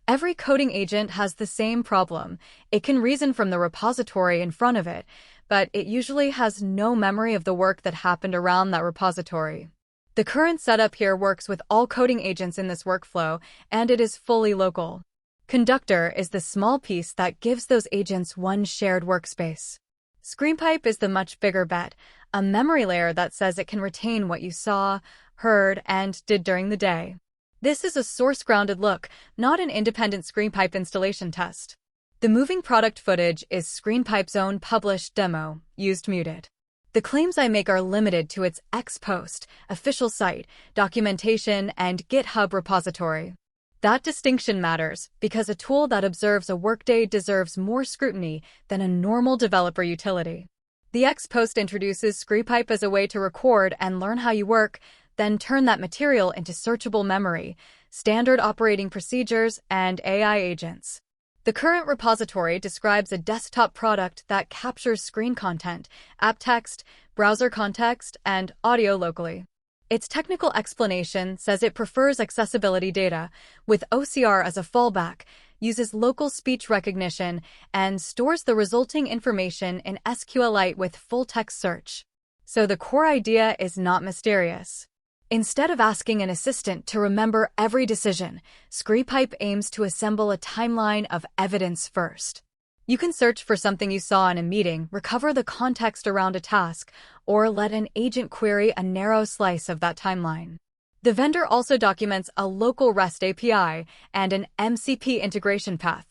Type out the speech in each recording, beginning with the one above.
Every coding agent has the same problem. It can reason from the repository in front of it, but it usually has no memory of the work that happened around that repository. The current setup here works with all coding agents in this workflow, and it is fully local. Conductor is the small piece that gives those agents one shared workspace. Screenpipe is the much bigger bet, a memory layer that says it can retain what you saw, heard, and did during the day. This is a source-grounded look, not an independent Screenpipe installation test. The moving product footage is Screenpipe's own published demo, used muted. The claims I make are limited to its ex-post, official site, documentation, and GitHub repository. That distinction matters because a tool that observes a workday deserves more scrutiny than a normal developer utility. The ex-post introduces Screenpipe as a way to record and learn how you work, then turn that material into searchable memory, standard operating procedures, and AI agents. The current repository describes a desktop product that captures screen content, app text, browser context, and audio locally. Its technical explanation says it prefers accessibility data, with OCR as a fallback, uses local speech recognition, and stores the resulting information in SQLite with full-text search. So the core idea is not mysterious. Instead of asking an assistant to remember every decision, Screenpipe aims to assemble a timeline of evidence first. You can search for something you saw in a meeting, recover the context around a task, or let an agent query a narrow slice of that timeline. The vendor also documents a local REST API and an MCP integration path.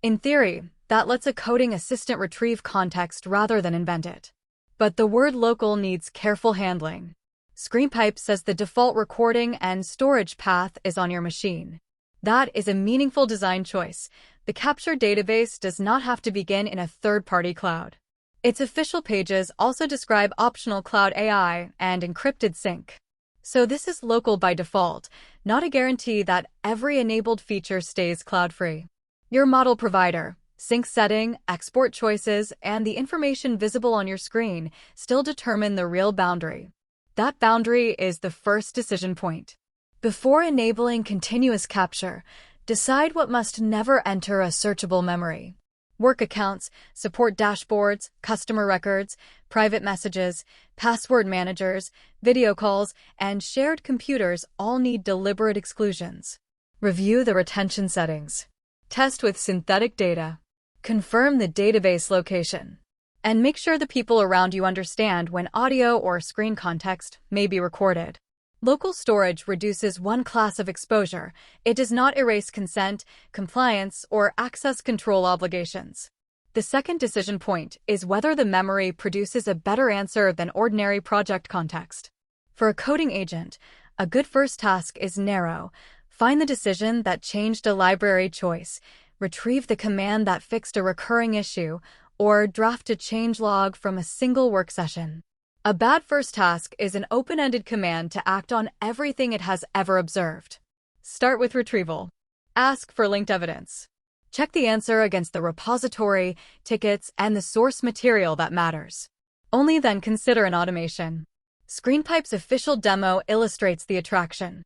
In theory, that lets a coding assistant retrieve context rather than invent it. But the word local needs careful handling. Screenpipe says the default recording and storage path is on your machine. That is a meaningful design choice. The capture database does not have to begin in a third-party cloud. Its official pages also describe optional cloud AI and encrypted sync. So this is local by default, not a guarantee that every enabled feature stays cloud-free. Your model provider, sync setting, export choices, and the information visible on your screen still determine the real boundary. That boundary is the first decision point. Before enabling continuous capture, decide what must never enter a searchable memory. Work accounts, support dashboards, customer records, private messages, password managers, video calls, and shared computers all need deliberate exclusions. Review the retention settings. Test with synthetic data. Confirm the database location. And make sure the people around you understand when audio or screen context may be recorded. Local storage reduces one class of exposure. It does not erase consent, compliance, or access control obligations. The second decision point is whether the memory produces a better answer than ordinary project context. For a coding agent, a good first task is narrow. Find the decision that changed a library choice, retrieve the command that fixed a recurring issue, or draft a changelog from a single work session. A bad first task is an open-ended command to act on everything it has ever observed. Start with retrieval. Ask for linked evidence. Check the answer against the repository, tickets, and the source material that matters. Only then consider an automation. Screenpipe's official demo illustrates the attraction.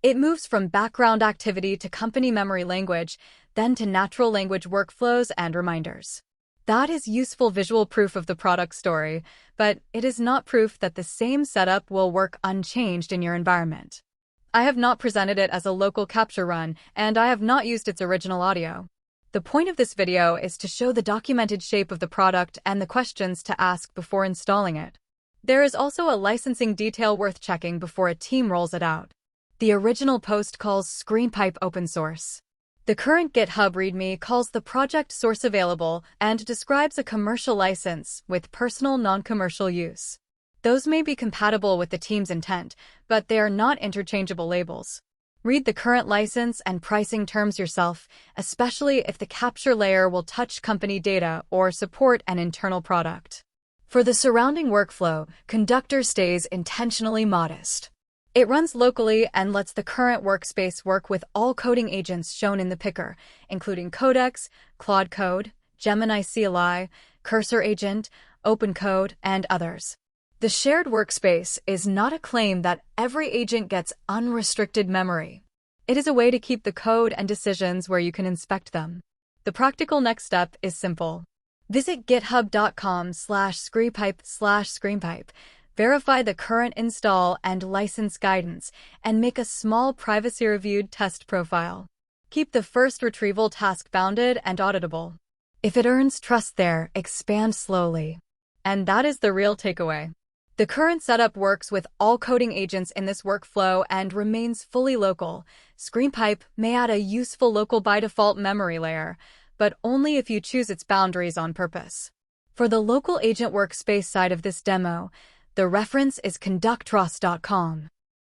It moves from background activity to company memory language, then to natural language workflows and reminders. That is useful visual proof of the product story, but it is not proof that the same setup will work unchanged in your environment. I have not presented it as a local capture run, and I have not used its original audio. The point of this video is to show the documented shape of the product and the questions to ask before installing it. There is also a licensing detail worth checking before a team rolls it out. The original post calls Screenpipe open source. The current GitHub README calls the project source available and describes a commercial license with personal non-commercial use. Those may be compatible with the team's intent, but they are not interchangeable labels. Read the current license and pricing terms yourself, especially if the capture layer will touch company data or support an internal product. For the surrounding workflow, Conductor stays intentionally modest. It runs locally and lets the current workspace work with all coding agents shown in the picker, including Codex, Claude Code, Gemini CLI, Cursor Agent, OpenCode, and others. The shared workspace is not a claim that every agent gets unrestricted memory. It is a way to keep the code and decisions where you can inspect them. The practical next step is simple. Visit github.com/screenpipe/screenpipe, verify the current install and license guidance, and make a small privacy-reviewed test profile. Keep the first retrieval task bounded and auditable. If it earns trust there, expand slowly. And that is the real takeaway. The current setup works with all coding agents in this workflow and remains fully local. Screenpipe may add a useful local by default memory layer, but only if you choose its boundaries on purpose. For the local agent workspace side of this demo, the reference is conductros.com.